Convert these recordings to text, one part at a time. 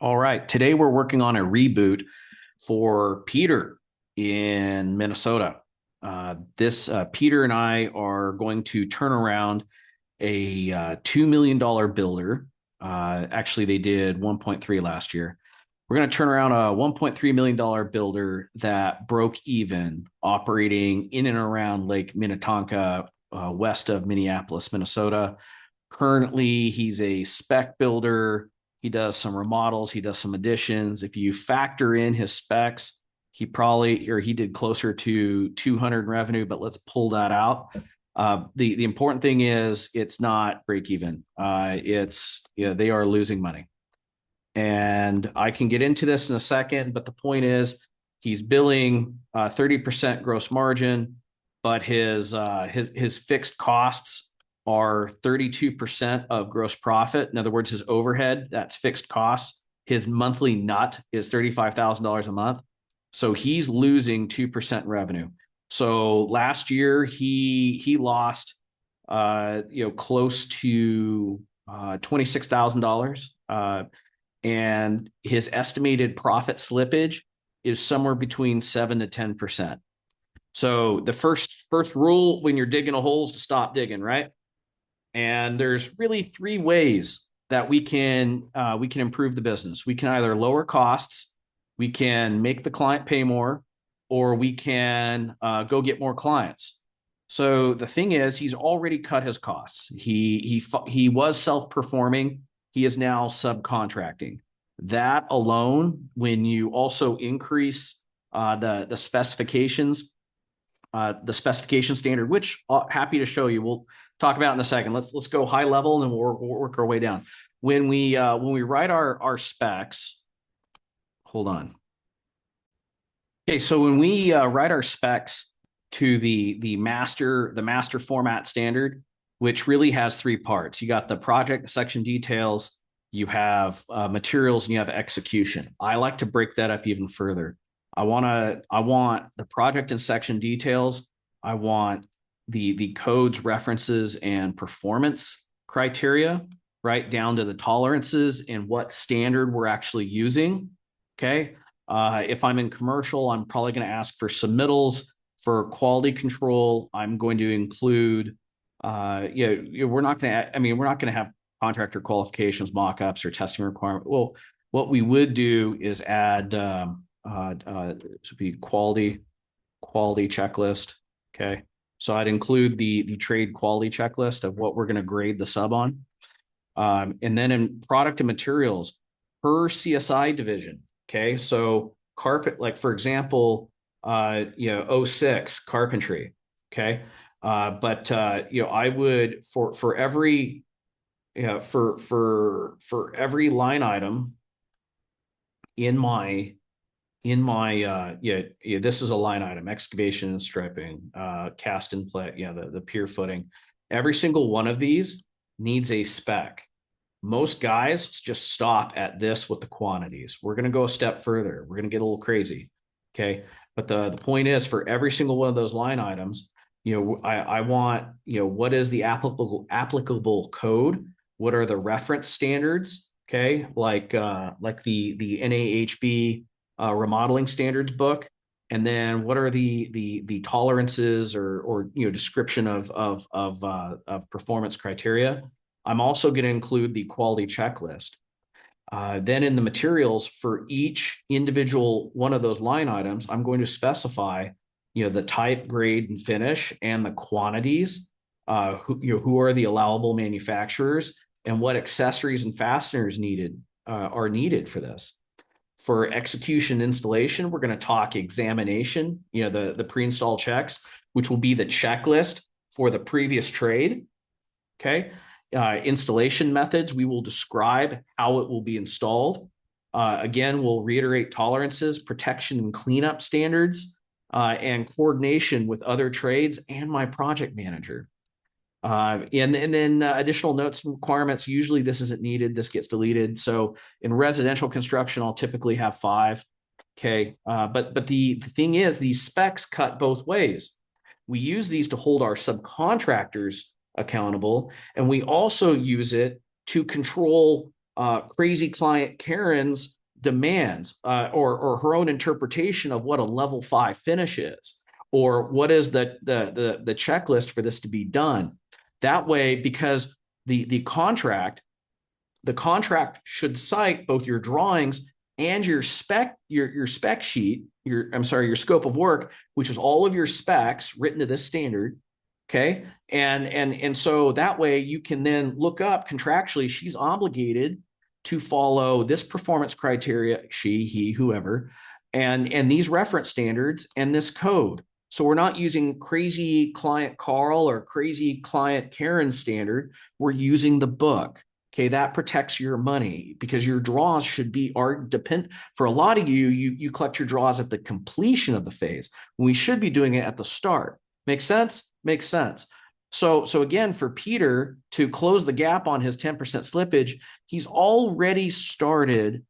All right. Today we're working on a reboot for Peter in Minnesota. This Peter and I are going to turn around a $2 million builder. Actually, they did 1.3 last year. We're going to turn around a $1.3 million builder that broke even operating in and around Lake Minnetonka, west of Minneapolis, Minnesota. Currently, he's a spec builder. He does some remodels, he does some additions. If you factor in his specs, he did closer to 200 in revenue, but let's pull that out. The important thing is it's not break even. They are losing money, and I can get into this in a second. But the point is, he's billing 30% gross margin, but his fixed costs are 32% of gross profit. In other words, his overhead, that's fixed costs. His monthly nut is $35,000 a month. So he's losing 2% revenue. So last year he lost close to $26,000. And his estimated profit slippage is somewhere between 7 to 10%. So the first rule when you're digging a hole is to stop digging, right? And there's really three ways that we can improve the business. We can either lower costs, we can make the client pay more, or we can go get more clients. So the thing is, he's already cut his costs. He was self-performing. He is now subcontracting. That alone, when you also increase the specifications, the specification standard, which happy to show you. We'll talk about in a second. Let's go high level and we'll work our way down. When we write our specs, hold on. Okay, so when we write our specs to the master format standard, which really has three parts. You got the project section details, you have materials, and you have execution. I like to break that up even further. I want the project and section details. I want the codes, references, and performance criteria, right down to the tolerances and what standard we're actually using. Okay. If I'm in commercial, I'm probably going to ask for submittals. For quality control, I'm going to include, we're not going to have contractor qualifications, mock-ups, or testing requirements. Well, what we would do is add, this would be quality checklist. Okay. So I'd include the trade quality checklist of what we're going to grade the sub on. And then in product and materials per CSI division. Okay. So carpet, like for example, '06 carpentry. Okay. I would for every, for every line item in my this is a line item: excavation and striping, cast and play, the pier footing. Every single one of these needs a spec. Most guys just stop at this with the quantities. We're going to go a step further. We're going to get a little crazy. Okay. But the point is, for every single one of those line items, I want, what is the applicable code? What are the reference standards? Okay. Like the NAHB remodeling standards book. And then what are the tolerances or description of performance criteria? I'm also going to include the quality checklist. Then in the materials for each individual one of those line items, I'm going to specify, the type, grade, and finish, and the quantities, who are the allowable manufacturers, and what accessories and fasteners are needed for this. For execution installation, we're going to talk examination, the pre-install checks, which will be the checklist for the previous trade. Okay. Installation methods, we will describe how it will be installed. Again, we'll reiterate tolerances, protection and cleanup standards, and coordination with other trades and my project manager. And then additional notes and requirements. Usually this isn't needed. This gets deleted. So in residential construction, I'll typically have 5. Okay. But the thing is, these specs cut both ways. We use these to hold our subcontractors accountable, and we also use it to control crazy client Karen's demands, or her own interpretation of what a level 5 finish is, or what is the checklist for this to be done. That way, because the contract should cite both your drawings and your spec sheet, your scope of work, which is all of your specs written to this standard. Okay. And so that way you can then look up contractually, she's obligated to follow this performance criteria, she, he, whoever, and these reference standards and this code. So we're not using crazy client Carl or crazy client Karen standard. We're using the book. Okay, that protects your money, because your draws for a lot of you collect your draws at the completion of the phase. We should be doing it at the start. Make sense? Makes sense. So again, for Peter to close the gap on his 10% slippage, he's already started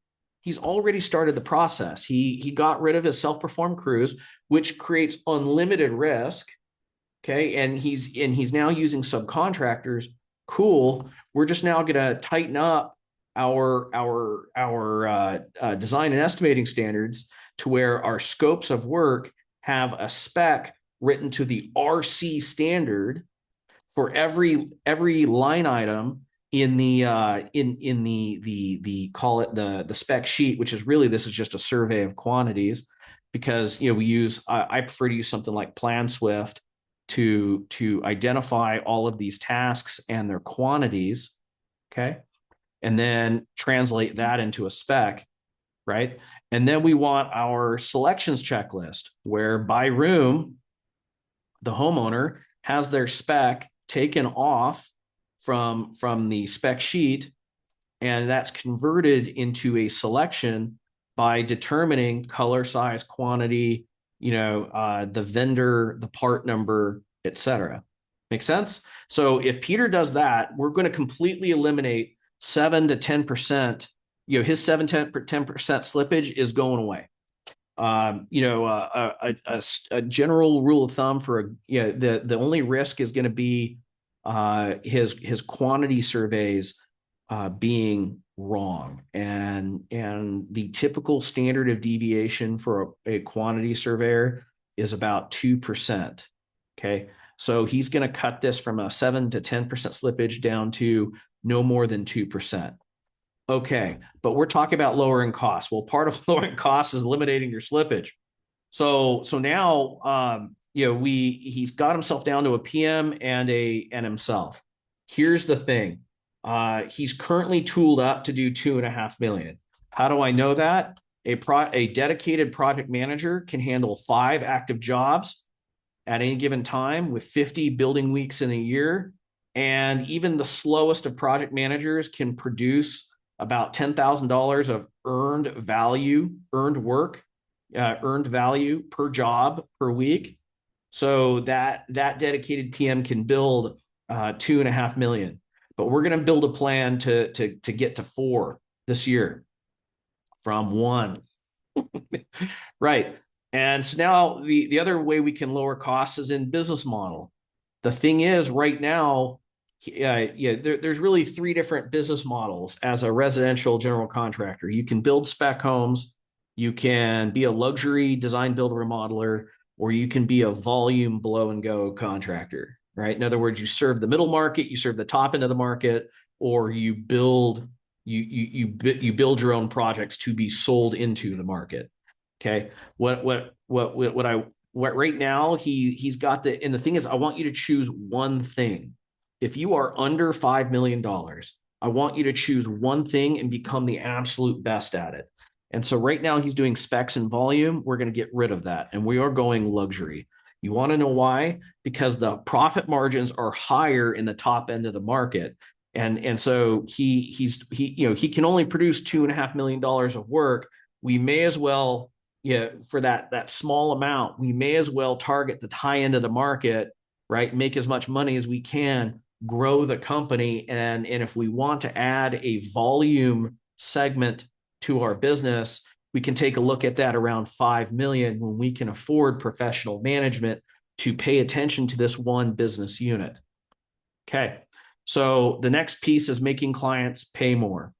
the process. He got rid of his self-performed crews, which creates unlimited risk. Okay, and he's now using subcontractors. Cool. We're just now going to tighten up our design and estimating standards to where our scopes of work have a spec written to the RC standard for every line item in the call it the spec sheet, which is really, this is just a survey of quantities, because I prefer to use something like Plan Swift to identify all of these tasks and their quantities, okay, and then translate that into a spec, right? And then we want our selections checklist, where by room, the homeowner has their spec taken off from the spec sheet, and that's converted into a selection by determining color, size, quantity, the vendor, the part number, etc. Make sense? So if Peter does that, we're going to completely eliminate 7 to 10%. His 7 to 10% slippage is going away. A general rule of thumb for the only risk is going to be his quantity surveys being wrong, and the typical standard of deviation for a quantity surveyor is about 2%. Okay, so he's going to cut this from a 7 to 10% slippage down to no more than 2%. Okay, but we're talking about lowering costs. Well, part of lowering costs is eliminating your slippage. So now he's got himself down to a PM and himself. Here's the thing. He's currently tooled up to do 2.5 million. How do I know that? A dedicated project manager can handle 5 active jobs at any given time with 50 building weeks in a year. And even the slowest of project managers can produce about $10,000 of earned value per job per week. So that dedicated PM can build 2.5 million. But we're going to build a plan to get to 4 this year from 1. Right. And so now the other way we can lower costs is in business model. The thing is, right now, there's really 3 different business models as a residential general contractor. You can build spec homes, you can be a luxury design build remodeler, or you can be a volume blow and go contractor. Right. In other words, you serve the middle market, you serve the top end of the market, or you build your own projects to be sold into the market. Okay. What right now he's got and the thing is, I want you to choose one thing. If you are under $5 million, I want you to choose one thing and become the absolute best at it. And so right now he's doing specs and volume. We're going to get rid of that, and we are going luxury. You want to know why? Because the profit margins are higher in the top end of the market. And so he can only produce $2.5 million of work. We may as well, for that small amount, we may as well target the high end of the market, right? Make as much money as we can, grow the company. And if we want to add a volume segment to our business, we can take a look at that around 5 million, when we can afford professional management to pay attention to this one business unit. Okay. So the next piece is making clients pay more.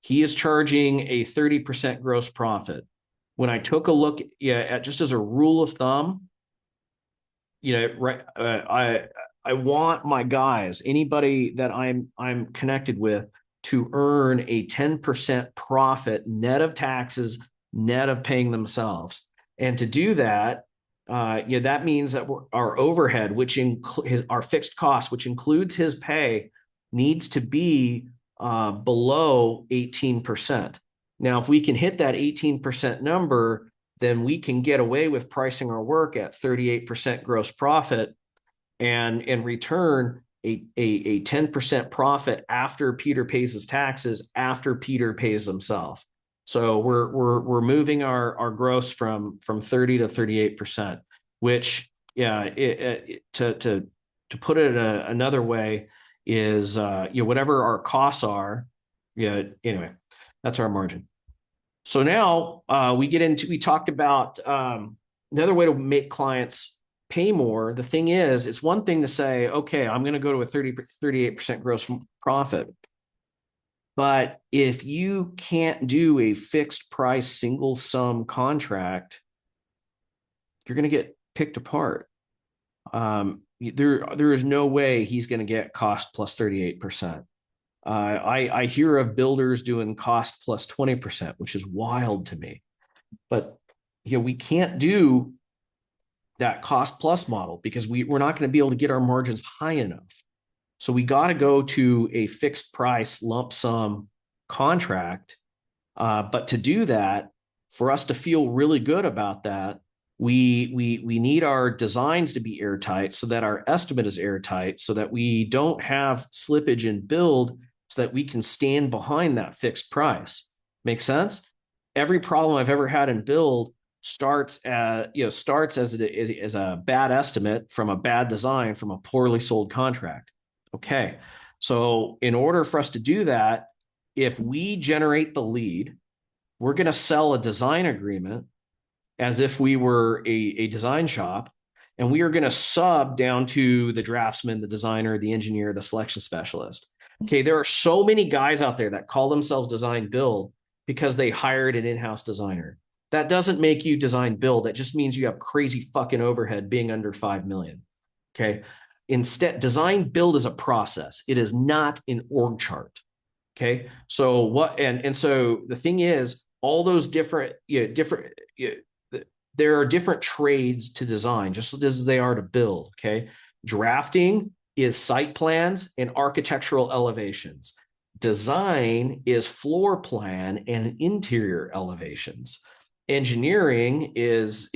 He is charging a 30% gross profit. When I took a look at just as a rule of thumb, right, I want my guys, anybody that I'm connected with, to earn a 10% profit net of taxes, net of paying themselves. And to do that, that means that our overhead, which our fixed cost, which includes his pay, needs to be below 18%. Now, if we can hit that 18% number, then we can get away with pricing our work at 38% gross profit and in return a 10% profit after Peter pays his taxes, after Peter pays himself. So we're moving our gross from 30 to 38%, which to put it another way is whatever our costs are. Anyway, that's our margin. So now we talked about another way to make clients pay more. The thing is, it's one thing to say, okay, I'm going to go to a 38% gross profit. But if you can't do a fixed price single sum contract, you're going to get picked apart. There is no way he's going to get cost plus 38%. I hear of builders doing cost plus 20%, which is wild to me. But we can't do that cost plus model because we're not going to be able to get our margins high enough. So we got to go to a fixed price lump sum contract. But to do that, for us to feel really good about that, we need our designs to be airtight so that our estimate is airtight so that we don't have slippage in build so that we can stand behind that fixed price. Make sense? Every problem I've ever had in build starts as a bad estimate from a bad design from a poorly sold contract. Okay. So in order for us to do that, if we generate the lead, we're going to sell a design agreement as if we were a design shop, and we are going to sub down to the draftsman, the designer, the engineer, the selection specialist. Okay. There are so many guys out there that call themselves design build because they hired an in-house designer. That doesn't make you design build. That just means you have crazy fucking overhead being under 5 million. Okay. Instead, design build is a process. It is not an org chart. Okay. So so the thing is, all those there are different trades to design, just as they are to build. Okay. Drafting is site plans and architectural elevations. Design is floor plan and interior elevations. Engineering is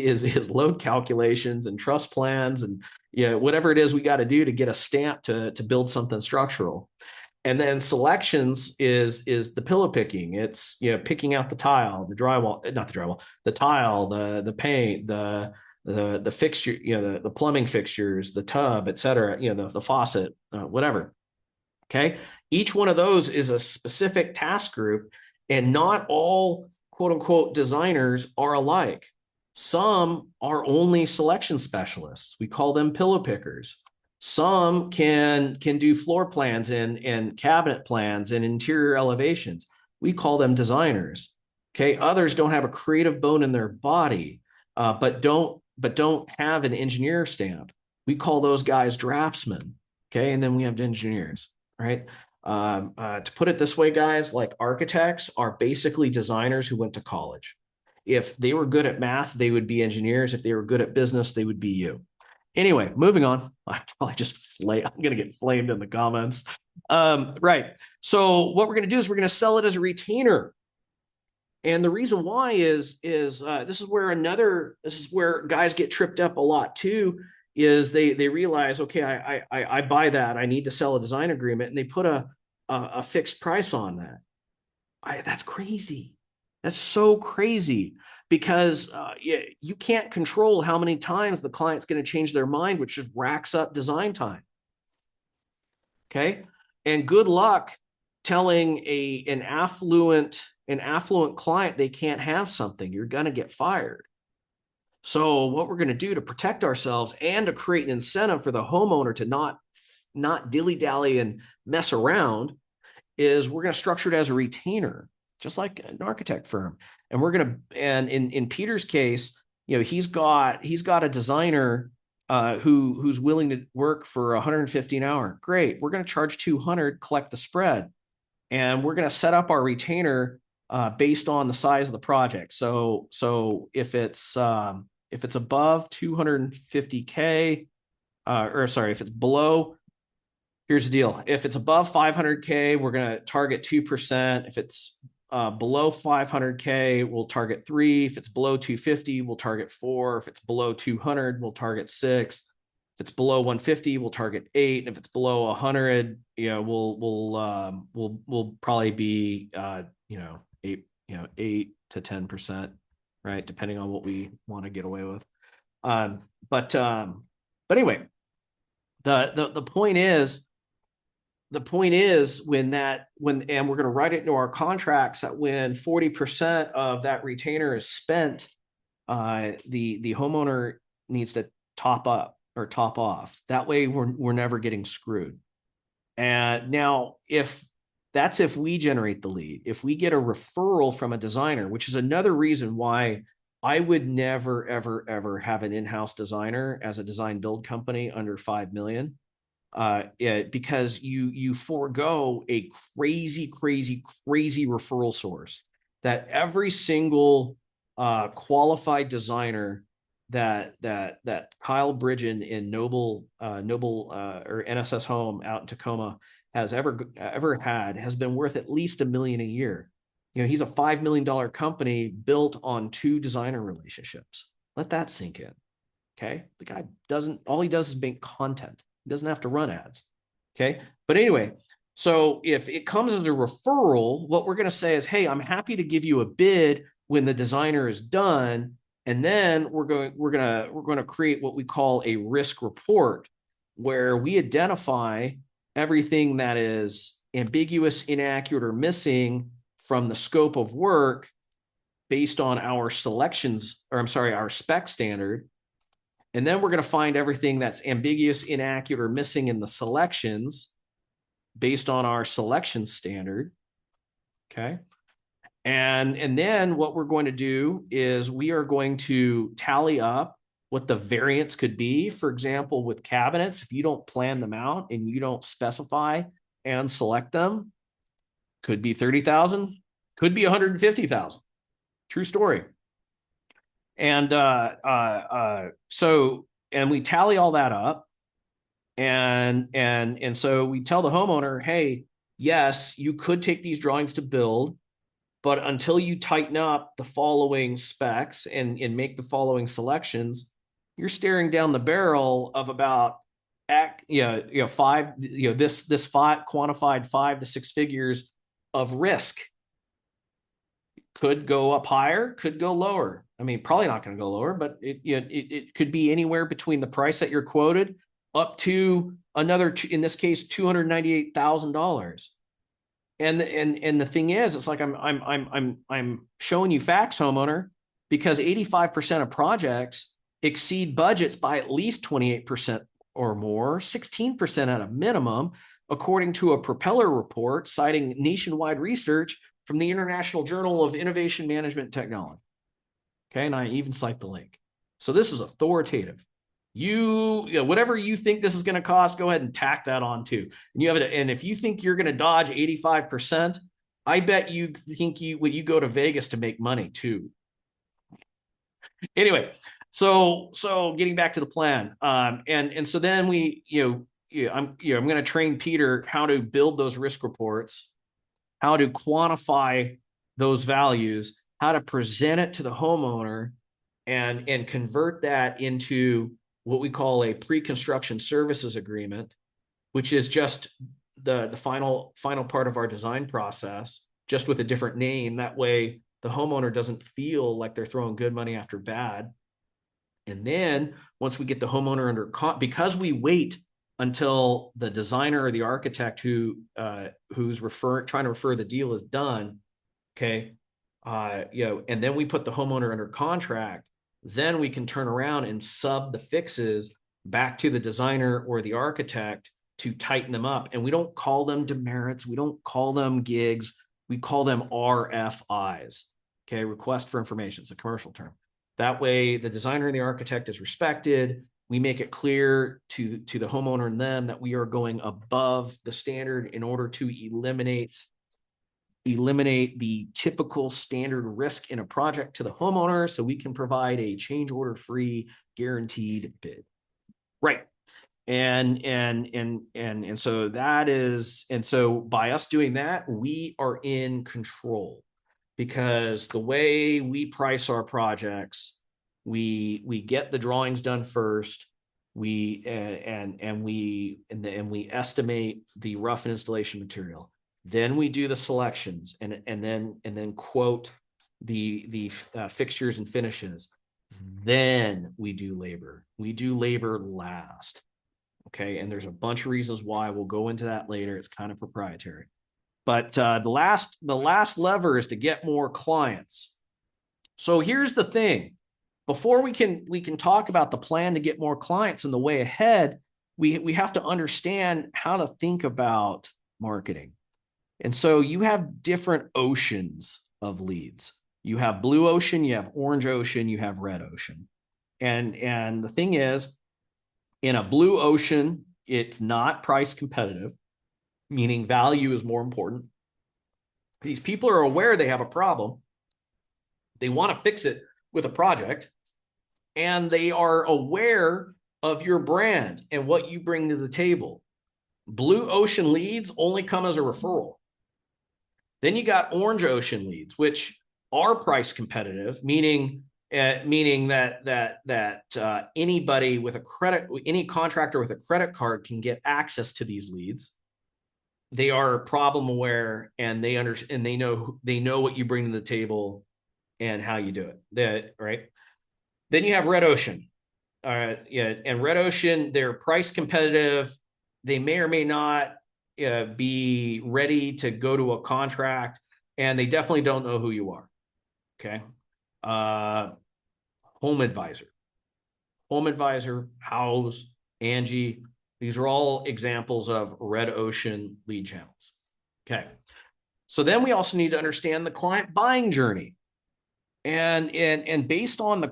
load calculations and truss plans and whatever it is we got to do to get a stamp to build something structural. And then selections is the pillow picking. It's picking out the tile, the drywall, not the drywall, the tile, the paint, the fixture, the plumbing fixtures, the tub, etc. The faucet, whatever. Okay, each one of those is a specific task group, and not all quote unquote designers are alike. Some are only selection specialists. We call them pillow pickers. Some can do floor plans and cabinet plans and interior elevations. We call them designers. Okay. Others don't have a creative bone in their body, but don't have an engineer stamp. We call those guys draftsmen. Okay. And then we have engineers, right? To put it this way, guys, like architects are basically designers who went to college. If they were good at math, they would be engineers. If they were good at business, they would be you. Anyway, moving on. I'm going to get flamed in the comments. Right. So what we're going to do is we're going to sell it as a retainer. And the reason why is this is where guys get tripped up a lot too, is they realize, okay, I buy that. I need to sell a design agreement, and they put a fixed price on that. That's crazy. That's so crazy, because you can't control how many times the client's going to change their mind, which just racks up design time. Okay. And good luck telling an affluent client they can't have something. You're going to get fired. So what we're going to do to protect ourselves and to create an incentive for the homeowner to not dilly-dally and mess around is we're going to structure it as a retainer. just like an architect firm. And we're going to, and in Peter's case, he's got a designer who's willing to work for 150 an hour. Great. We're going to charge 200, collect the spread. And we're going to set up our retainer based on the size of the project. So if it's above 250K, if it's below, here's the deal. If it's above 500K, we're going to target 2%. If it's below 500K, we'll target 3. If it's below 250, we'll target 4. If it's below 200, we'll target 6. If it's below 150, we'll target 8. And if it's below 100, we'll probably be 8 to 10%, right, depending on what we want to get away with. But anyway, the point is when we're going to write it into our contracts that when 40% of that retainer is spent, the homeowner needs to top up or top off. That way we're never getting screwed. And now if we generate the lead, if we get a referral from a designer, which is another reason why I would never, ever, ever have an in-house designer as a design build company under 5 million. Because you forego a crazy referral source that every single qualified designer that Kyle Bridgen in Noble or NSS Home out in Tacoma has ever had has been worth at least $1 million a year. He's a $5 million company built on 2 designer relationships. Let that sink in. Okay. The guy all he does is make content. He doesn't have to run ads. Okay. But anyway, so if it comes as a referral, what we're going to say is, hey, I'm happy to give you a bid when the designer is done. And then we're going to create what we call a risk report, where we identify everything that is ambiguous, inaccurate, or missing from the scope of work based on our our spec standard. And then we're going to find everything that's ambiguous, inaccurate, or missing in the selections based on our selection standard. Okay. And then what we're going to do is we are going to tally up what the variance could be. For example, with cabinets, if you don't plan them out and you don't specify and select them, could be 30,000, could be 150,000. True story. And and we tally all that up. And so we tell the homeowner, hey, yes, you could take these drawings to build, but until you tighten up the following specs and make the following selections, you're staring down the barrel of about this quantified 5 to 6 figures of risk. Could go up higher, could go lower. I mean, probably not going to go lower, but it could be anywhere between the price that you're quoted up to another, in this case, $298,000. And the thing is, it's like I'm showing you facts, homeowner, because 85% of projects exceed budgets by at least 28% or more, 16% at a minimum, according to a Propeller report citing nationwide research from the International Journal of Innovation Management Technology. Okay, and I even cite the link. So this is authoritative. Whatever you think this is going to cost, go ahead and tack that on too. And if you think you're going to dodge 85%, I bet you think when you go to Vegas to make money too. Anyway, so getting back to the plan, and so then I'm going to train Peter how to build those risk reports, how to quantify those values, how to present it to the homeowner, and convert that into what we call a pre-construction services agreement, which is just the final part of our design process, just with a different name. That way the homeowner doesn't feel like they're throwing good money after bad. And then once we get the homeowner under because we wait until the designer or the architect who's trying to refer the deal is done, okay, and then we put the homeowner under contract, then we can turn around and sub the fixes back to the designer or the architect to tighten them up. And we don't call them demerits. We don't call them gigs. We call them RFIs. Okay, request for information. It's a commercial term. That way, the designer and the architect is respected. We make it clear to the homeowner and them that we are going above the standard in order to eliminate the typical standard risk in a project to the homeowner, so we can provide a change order free guaranteed bid. Right. And so that is, and so by us doing that, we are in control, because the way we price our projects, we get the drawings done first. We estimate the rough and installation material. Then we do the selections and then quote the fixtures and finishes. Then we do labor. We do labor last. Okay, and there's a bunch of reasons why. We'll go into that later. It's kind of proprietary. But the last lever is to get more clients. So here's the thing. Before we can talk about the plan to get more clients and the way ahead, we have to understand how to think about marketing. And so you have different oceans of leads. You have blue ocean, you have orange ocean, you have red ocean. And the thing is, in a blue ocean, it's not price competitive, meaning value is more important. These people are aware they have a problem. They want to fix it with a project, and they are aware of your brand and what you bring to the table. Blue ocean leads only come as a referral. Then you got orange ocean leads, which are price competitive, meaning that anybody with a credit, any contractor with a credit card can get access to these leads. They are problem aware, and they understand, and they know what you bring to the table and how you do it. Right. Then you have red ocean. And red ocean, they're price competitive. They may or may not be ready to go to a contract, and they definitely don't know who you are. Okay. Home Advisor, House, Angie. These are all examples of red ocean lead channels. Okay. So then we also need to understand the client buying journey. And based on the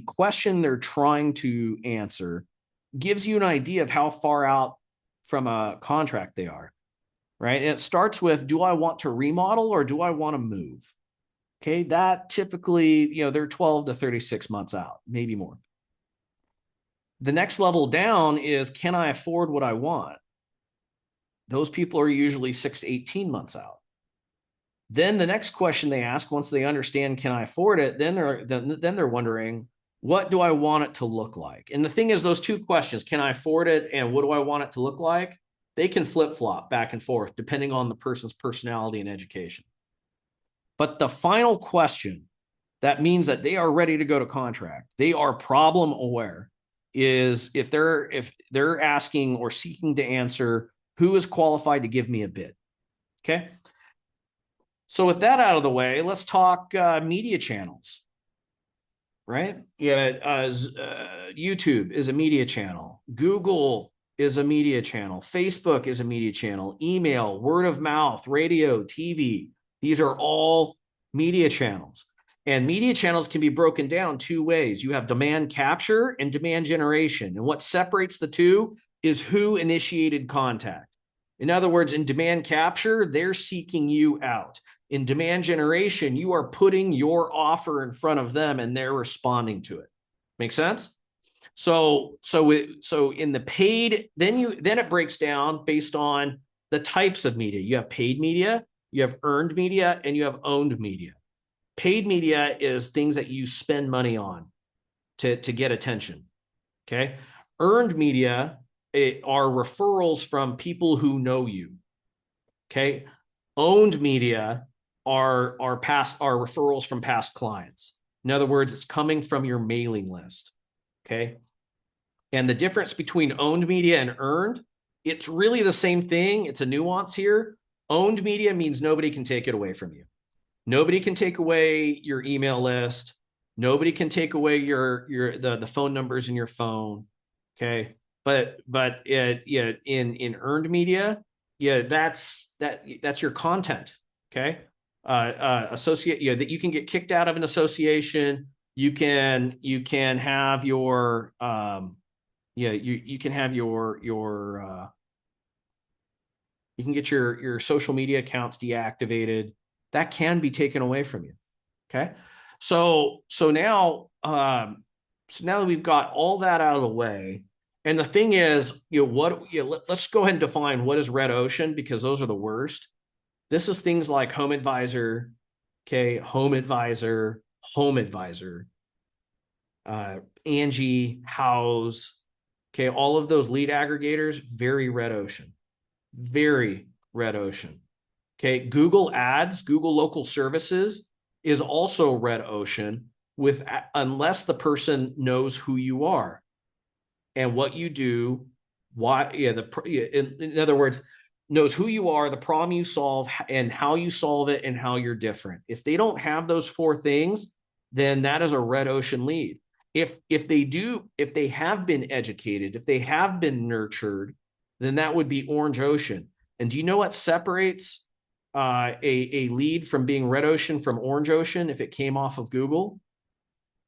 question they're trying to answer, gives you an idea of how far out from a contract they are, right? And it starts with, do I want to remodel or do I want to move? Okay, that typically, they're 12 to 36 months out, maybe more. The next level down is, can I afford what I want? Those people are usually 6 to 18 months out. Then the next question they ask, once they understand, can I afford it? Then they're wondering, what do I want it to look like? And the thing is, those two questions, can I afford it and what do I want it to look like? They can flip-flop back and forth depending on the person's personality and education. But the final question, that means that they are ready to go to contract, they are problem aware, is if they're asking or seeking to answer, who is qualified to give me a bid? Okay. So with that out of the way, let's talk media channels, right? YouTube is a media channel. Google is a media channel. Facebook is a media channel. Email, word of mouth, radio, TV. These are all media channels. And media channels can be broken down two ways. You have demand capture and demand generation. And what separates the two is who initiated contact. In other words, in demand capture, they're seeking you out. In demand generation, you are putting your offer in front of them and they're responding to it. Make sense? So in the paid, then it breaks down based on the types of media. You have paid media, you have earned media, and you have owned media. Paid media is things that you spend money on to get attention. Okay. Earned media are referrals from people who know you. Okay. Owned media are referrals from past clients. In other words, it's coming from your mailing list. Okay. And the difference between owned media and earned, it's really the same thing. It's a nuance here. Owned media means nobody can take it away from you. Nobody can take away your email list. Nobody can take away the phone numbers in your phone. Okay. But in earned media, yeah, that's your content. Okay. Associate, that you can get kicked out of an association. You can have your, you can have you can get your social media accounts deactivated. That can be taken away from you. Okay. So now that we've got all that out of the way, and the thing is, let's go ahead and define what is red ocean, because those are the worst. This is things like Home Advisor, okay, Home Advisor, Angie, House, okay, all of those lead aggregators, very red ocean, very red ocean. Okay, Google Ads, Google Local Services is also red ocean, with unless the person knows who you are and what you do, why, in other words, knows who you are, the problem you solve, and how you solve it, and how you're different. If they don't have those four things, then that is a red ocean lead. If they do, if they have been educated, if they have been nurtured, then that would be orange ocean. And do you know what separates a lead from being red ocean from orange ocean if it came off of Google?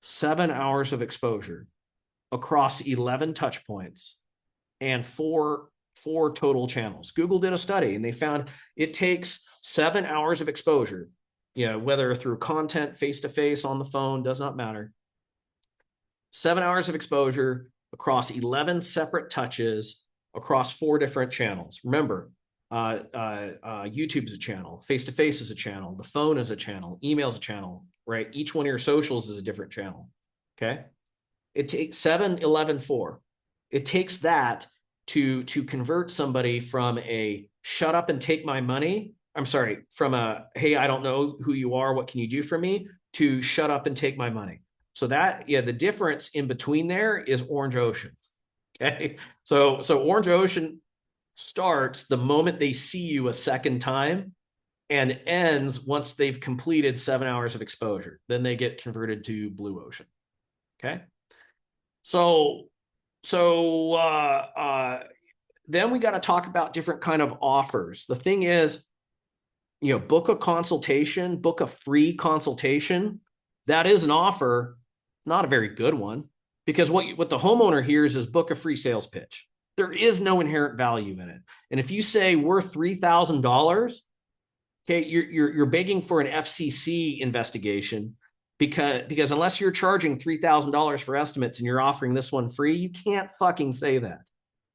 7 hours of exposure across 11 touch points and four total channels. Google did a study and they found it takes 7 hours of exposure, whether through content, face-to-face, on the phone, does not matter. 7 hours of exposure across 11 separate touches across 4 different channels. Remember, YouTube is a channel, face-to-face is a channel, the phone is a channel, email is a channel, right? Each one of your socials is a different channel. Okay. It takes 7, 11, 4. It takes that to convert somebody from a shut up and take my money. I'm sorry, from a, hey, I don't know who you are, what can you do for me, to shut up and take my money. So that, the difference in between there is orange ocean. Okay. So orange ocean starts the moment they see you a second time and ends once they've completed 7 hours of exposure. Then they get converted to blue ocean. Okay. So then we got to talk about different kind of offers. The thing is, book a consultation, book a free consultation. That is an offer, not a very good one, because what the homeowner hears is book a free sales pitch. There is no inherent value in it. And if you say we're $3,000, okay, you're begging for an FCC investigation, because unless you're charging $3,000 for estimates and you're offering this one free, you can't fucking say that.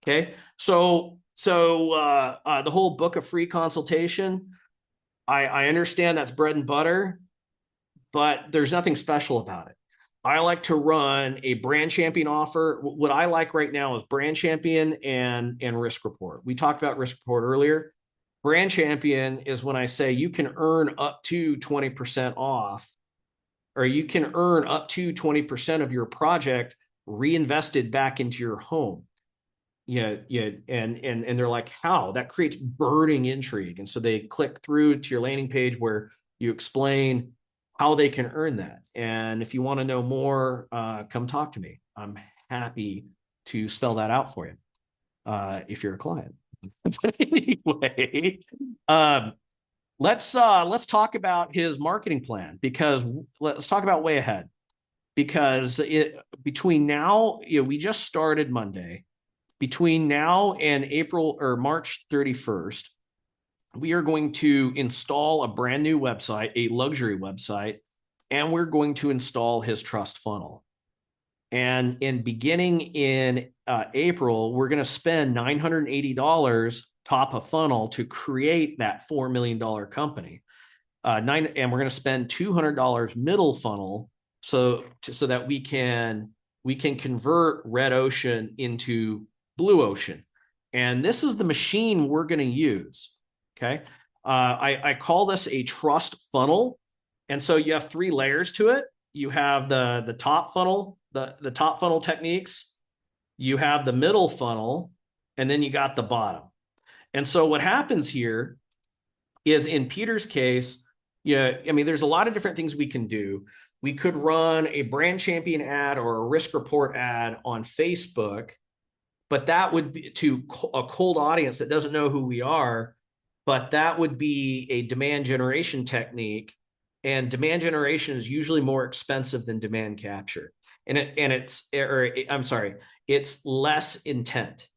Okay. So the whole book a free consultation, I understand that's bread and butter, but there's nothing special about it. I like to run a brand champion offer. What I like right now is brand champion and risk report. We talked about risk report earlier. Brand champion is when I say you can earn up to 20% off, or you can earn up to 20% of your project reinvested back into your home. And they're like, how? That creates burning intrigue. And so they click through to your landing page where you explain how they can earn that. And if you want to know more, come talk to me. I'm happy to spell that out for you if you're a client. But anyway, let's talk about his marketing plan, because let's talk about way ahead, because between now, we just started Monday. Between now and April or March 31st, we are going to install a brand new website, a luxury website, and we're going to install his trust funnel. And beginning in April, we're going to spend $980 top of funnel to create that $4 million company. And we're going to spend $200 middle funnel so that we can convert red ocean into blue ocean. And this is the machine we're going to use. Okay. I call this a trust funnel. And so you have 3 layers to it. You have the top funnel, the top funnel techniques. You have the middle funnel, and then you got the bottom. And so what happens here is, in Peter's case, there's a lot of different things we can do. We could run a brand champion ad or a risk report ad on Facebook but that would be to a cold audience that doesn't know who we are. But that would be a demand generation technique, and demand generation is usually more expensive than demand capture. I'm sorry, it's less intent.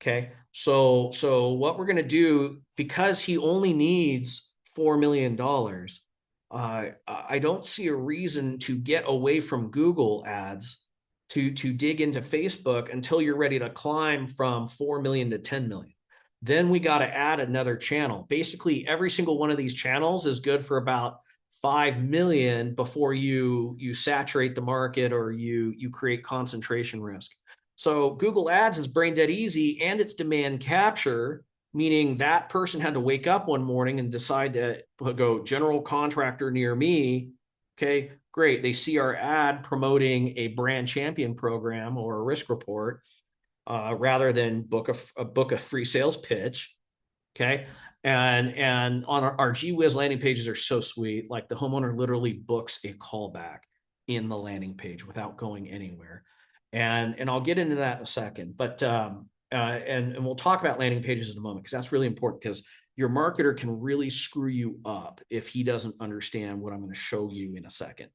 Okay. So what we're going to do, because he only needs $4 million, I don't see a reason to get away from Google ads to dig into Facebook until you're ready to climb from 4 million to 10 million. Then we got to add another channel. Basically, every single one of these channels is good for about 5 million before you saturate the market or you create concentration risk. So Google Ads is brain dead easy, and it's demand capture, meaning that person had to wake up one morning and decide to go general contractor near me. Okay, great. They see our ad promoting a brand champion program or a risk report, rather than book a free sales pitch. Okay. And on our GWiz landing pages are so sweet. Like the homeowner literally books a callback in the landing page without going anywhere. And I'll get into that in a second. But and we'll talk about landing pages in a moment, because that's really important, because your marketer can really screw you up if he doesn't understand what I'm going to show you in a second.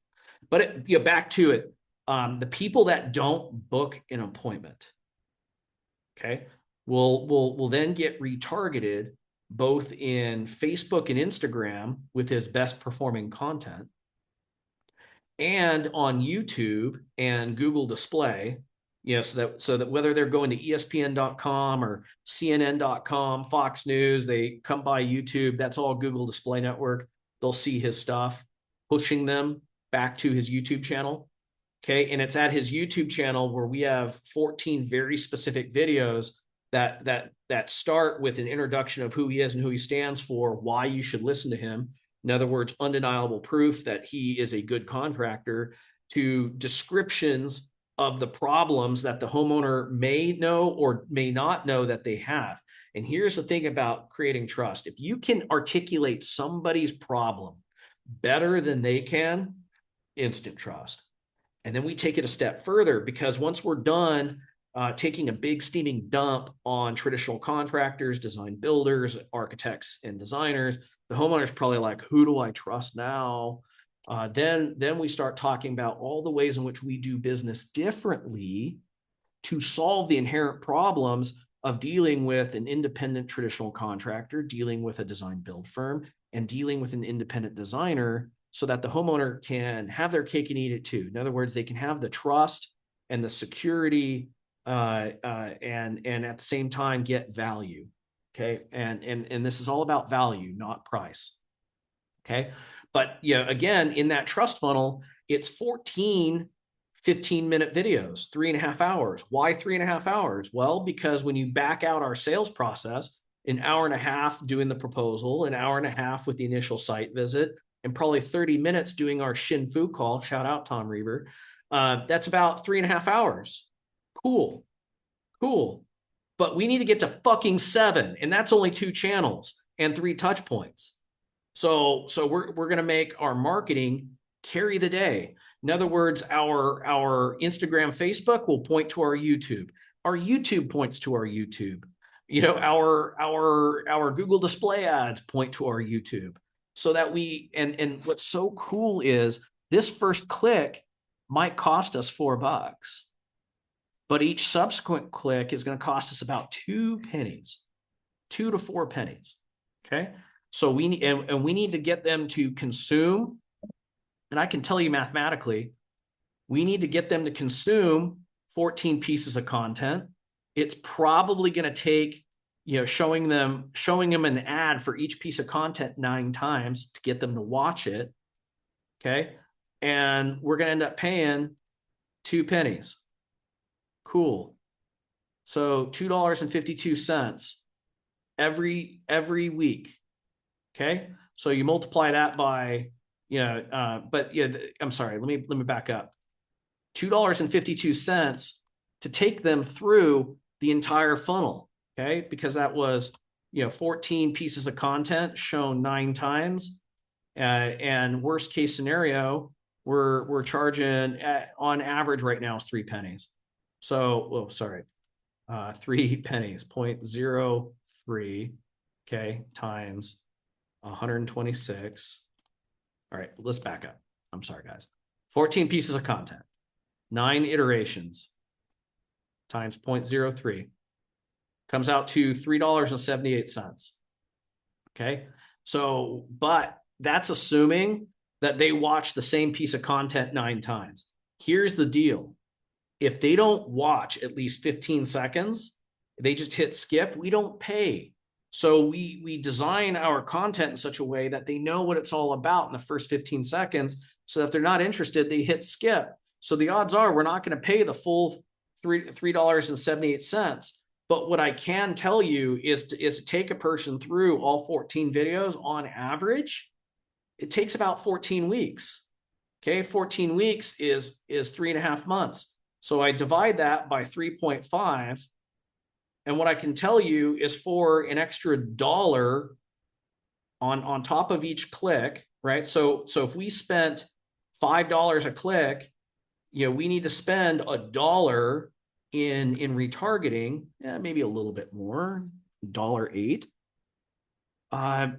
But back to it. The people that don't book an appointment, okay, will then get retargeted both in Facebook and Instagram with his best performing content, and on YouTube and Google Display. So that whether they're going to ESPN.com or CNN.com, Fox News, they come by YouTube, that's all Google Display Network. They'll see his stuff, pushing them back to his YouTube channel. Okay. And it's at his YouTube channel where we have 14 very specific videos that start with an introduction of who he is and who he stands for, why you should listen to him. In other words, undeniable proof that he is a good contractor, to descriptions of the problems that the homeowner may know or may not know that they have. And here's the thing about creating trust. If you can articulate somebody's problem better than they can, instant trust. And then we take it a step further, because once we're done taking a big steaming dump on traditional contractors, design builders, architects, and designers, the homeowner's probably like, who do I trust now? Then we start talking about all the ways in which we do business differently to solve the inherent problems of dealing with an independent traditional contractor, dealing with a design build firm, and dealing with an independent designer, so that the homeowner can have their cake and eat it too. In other words, they can have the trust and the security, and at the same time get value. Okay. And this is all about value, not price. Okay. But again, in that trust funnel, it's 14 15-minute videos, 3.5 hours. Why 3.5 hours? Well, because when you back out our sales process, an hour and a half doing the proposal, an hour and a half with the initial site visit, and probably 30 minutes doing our Shin Fu call, shout out Tom Reber, that's about 3.5 hours. Cool. But we need to get to fucking 7, and that's only 2 channels and 3 touch points. So we're going to make our marketing carry the day. In other words, our Instagram, Facebook will point to our YouTube. Our YouTube points to our YouTube. Our Google Display ads point to our YouTube. So that and what's so cool is this first click might cost us $4, but each subsequent click is going to cost us about 2 pennies, 2 to 4 pennies. Okay. So we need to get them to consume. And I can tell you mathematically, we need to get them to consume 14 pieces of content. It's probably going to take, showing them an ad for each piece of content 9 times to get them to watch it. Okay. And we're going to end up paying 2 pennies. Cool. So $2.52 every week. Okay. So you multiply that by, I'm sorry, let me back up. $2.52 to take them through the entire funnel. Okay. Because that was, 14 pieces of content shown 9 times. And worst case scenario, we're charging on average right now is 3 pennies. So, sorry. 3 pennies, 0.03, okay, times 126. All right, let's back up. I'm sorry, guys. 14 pieces of content, 9 iterations times 0.03 comes out to $3.78. Okay. So, but that's assuming that they watch the same piece of content 9 times. Here's the deal. If they don't watch at least 15 seconds, they just hit skip, we don't pay. So we design our content in such a way that they know what it's all about in the first 15 seconds. So if they're not interested, they hit skip. So the odds are we're not going to pay the full $3.78. But what I can tell you is to take a person through all 14 videos on average, it takes about 14 weeks. Okay, 14 weeks is 3.5 months. So I divide that by 3.5. And what I can tell you is for an extra dollar on top of each click, right? So if we spent $5 a click, we need to spend $1 in retargeting, maybe a little bit more, $1.08.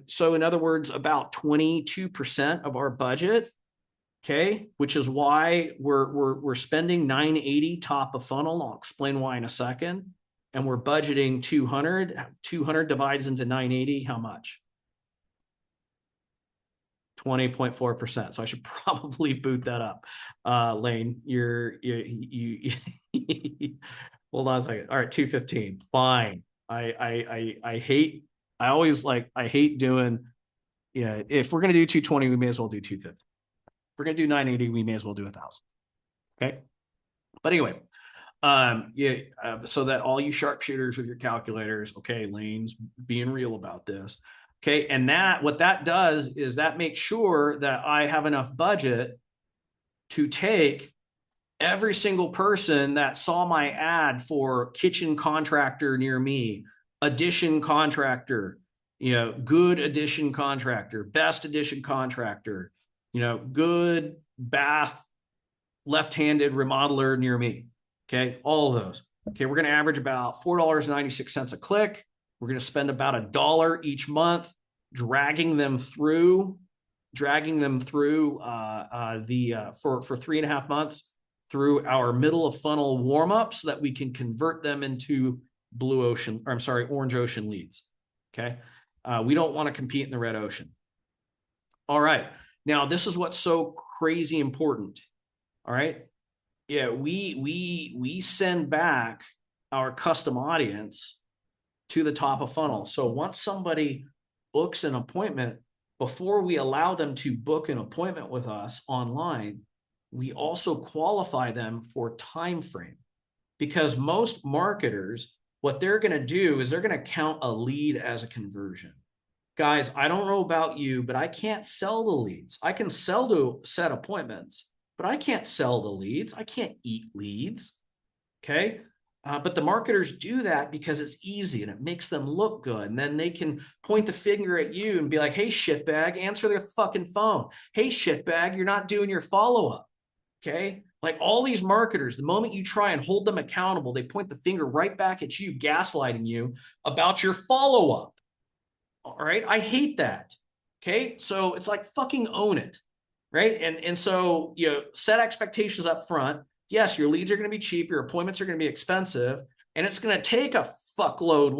So in other words, about 22% of our budget, okay, which is why we're spending $980 top of funnel. I'll explain why in a second. And we're budgeting 200. 200 divides into 980. How much? 20.4%. So I should probably boot that up. Lane, you hold on a second. All right, 215. Fine. I hate doing, if we're gonna do 220, we may as well do 250. If we're gonna do 980, we may as well do 1,000. Okay. But anyway, so that all you sharpshooters with your calculators, okay, Lane's being real about this. Okay, and what that does is that makes sure that I have enough budget to take every single person that saw my ad for kitchen contractor near me, addition contractor, good addition contractor, best addition contractor, good bath left-handed remodeler near me. Okay, all of those. Okay, we're going to average about $4.96 a click. We're going to spend about $1 each month dragging them through for 3.5 months through our middle of funnel warm up so that we can convert them into orange ocean leads. Okay, we don't want to compete in the red ocean. All right, now this is what's so crazy important. All right, we send back our custom audience to the top of funnel. So once somebody books an appointment, before we allow them to book an appointment with us online, we also qualify them for time frame, because most marketers, what they're going to do is they're going to count a lead as a conversion. Guys, I don't know about you, but I can't sell the leads. I can sell to set appointments, but I can't sell the leads. I can't eat leads. Okay. But the marketers do that because it's easy and it makes them look good. And then they can point the finger at you and be like, hey, shitbag, answer their fucking phone. Hey, shitbag, you're not doing your follow-up. Okay. Like all these marketers, the moment you try and hold them accountable, they point the finger right back at you, gaslighting you about your follow-up. All right. I hate that. Okay. So it's like fucking own it. Right. And so, set expectations up front. Yes, your leads are going to be cheap, your appointments are going to be expensive, and it's going to take a fuckload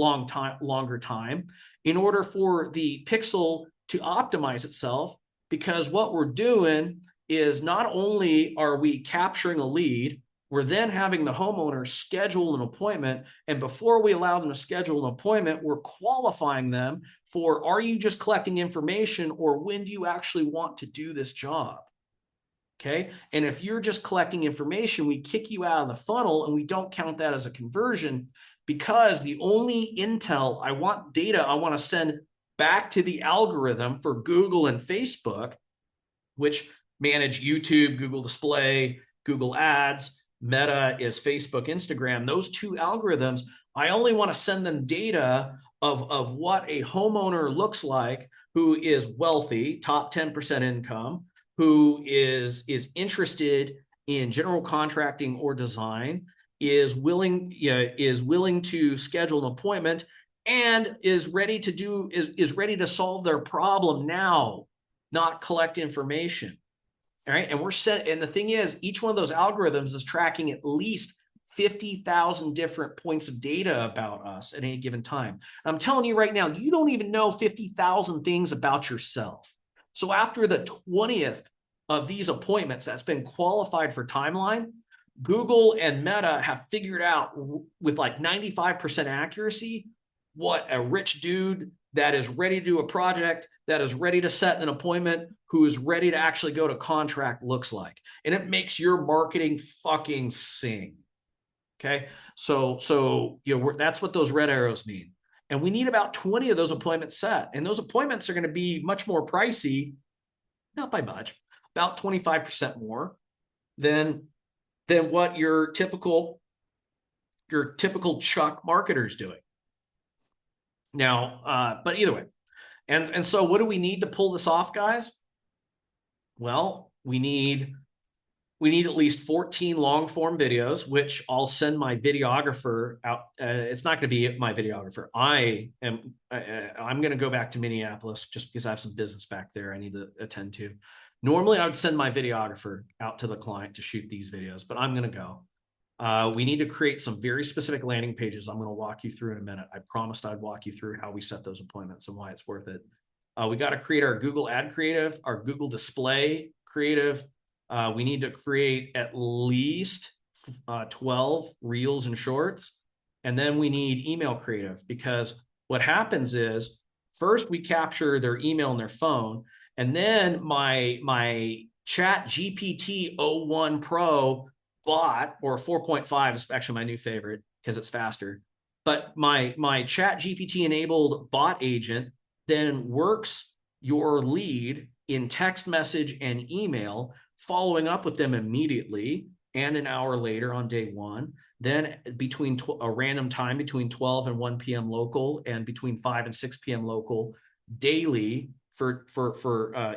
longer time in order for the pixel to optimize itself, because what we're doing is not only are we capturing a lead, we're then having the homeowner schedule an appointment, and before we allow them to schedule an appointment, we're qualifying them for, are you just collecting information, or when do you actually want to do this job? Okay. And if you're just collecting information, we kick you out of the funnel and we don't count that as a conversion, because the only intel I want to send back to the algorithm for Google and Facebook, which manage YouTube, Google Display, Google Ads, Meta is Facebook, Instagram. Those two algorithms, I only want to send them data of what a homeowner looks like who is wealthy, top 10% income, who is interested in general contracting or design, is willing to schedule an appointment and is ready to solve their problem now, not collect information. All right. And the thing is, each one of those algorithms is tracking at least 50,000 different points of data about us at any given time. I'm telling you right now, you don't even know 50,000 things about yourself. So after the 20th of these appointments that's been qualified for timeline, Google and Meta have figured out with like 95% accuracy what a rich dude that is ready to do a project, that is ready to set an appointment, who is ready to actually go to contract looks like. And it makes your marketing fucking sing. Okay. So that's what those red arrows mean. And we need about 20 of those appointments set. And those appointments are going to be much more pricey, not by much, about 25% more than what your typical Chuck marketer is doing. Now, but either way. And so what do we need to pull this off, guys? Well, we need at least 14 long form videos, which I'll send my videographer out. It's not going to be my videographer. I'm going to go back to Minneapolis just because I have some business back there I need to attend to. Normally, I would send my videographer out to the client to shoot these videos, but I'm going to go. We need to create some very specific landing pages I'm going to walk you through in a minute. I promised I'd walk you through how we set those appointments and why it's worth it. We got to create our Google ad creative, our Google display creative. We need to create at least 12 reels and shorts. And then we need email creative, because what happens is first we capture their email and their phone. And then my Chat GPT 01 Pro bot, or 4.5 is actually my new favorite because it's faster. But my Chat GPT enabled bot agent then works your lead in text message and email, following up with them immediately and an hour later on day one. Then between a random time between 12 and 1 p.m. local and between 5 and 6 p.m. local daily for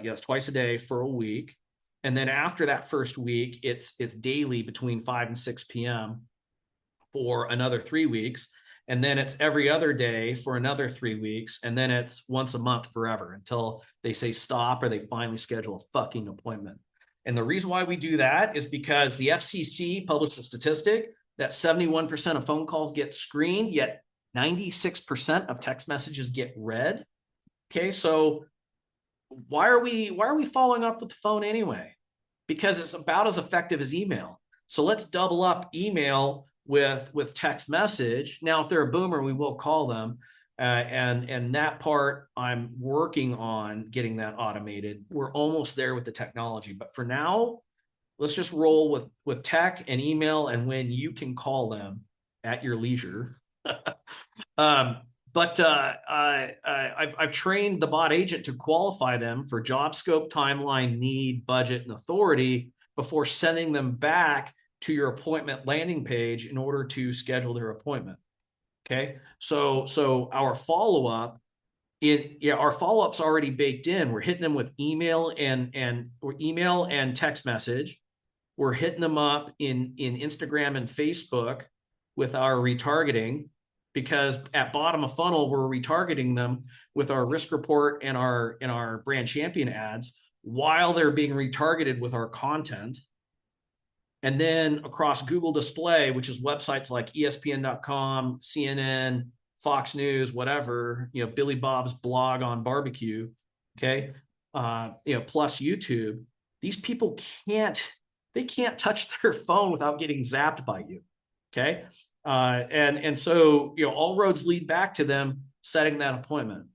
yes, twice a day for a week. And then after that first week, it's daily between 5 and 6 p.m. for another 3 weeks. And then it's every other day for another 3 weeks. And then it's once a month forever until they say stop or they finally schedule a fucking appointment. And the reason why we do that is because the FCC published a statistic that 71% of phone calls get screened, yet 96% of text messages get read. Okay, so why are we following up with the phone anyway? Because it's about as effective as email. So let's double up email with text message. Now, if they're a boomer, we will call them. And that part I'm working on getting that automated. We're almost there with the technology, but for now, let's just roll with tech and email and when you can call them at your leisure. But I've trained the bot agent to qualify them for job scope, timeline, need, budget, and authority before sending them back to your appointment landing page in order to schedule their appointment. Okay, so our follow-up, our follow-up's already baked in. We're hitting them with email and text message. We're hitting them up in Instagram and Facebook with our retargeting, because at bottom of funnel, we're retargeting them with our risk report and our brand champion ads while they're being retargeted with our content. And then across Google Display, which is websites like ESPN.com, CNN, Fox News, whatever, Billy Bob's blog on barbecue, okay, plus YouTube, these people can't touch their phone without getting zapped by you, okay? And so, all roads lead back to them setting that appointment.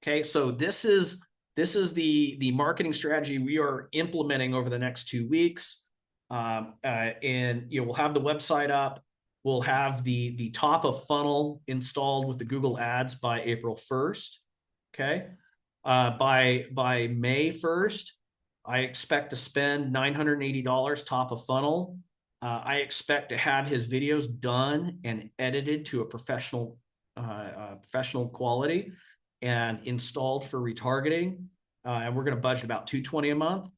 Okay, so this is the marketing strategy we are implementing over the next 2 weeks. And we'll have the website up. We'll have the top of funnel installed with the Google Ads by April 1st. Okay, by May 1st, I expect to spend $980 top of funnel. I expect to have his videos done and edited to a professional quality and installed for retargeting. And we're going to budget about $220 a month.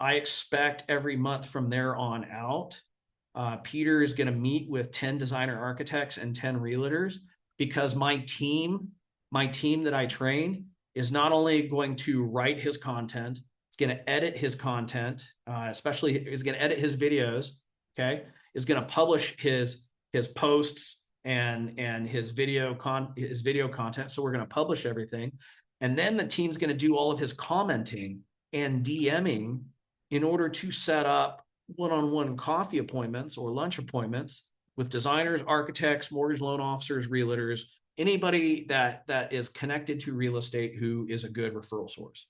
I expect every month from there on out Peter is going to meet with 10 designer architects and 10 realtors, because my team that I trained is not only going to write his content, it's going to edit his content, especially is going to edit his videos. Okay, is going to publish his posts and his video content. So we're going to publish everything, and then the team's going to do all of his commenting and DMing in order to set up one-on-one coffee appointments or lunch appointments with designers, architects, mortgage loan officers, realtors, anybody that is connected to real estate who is a good referral source.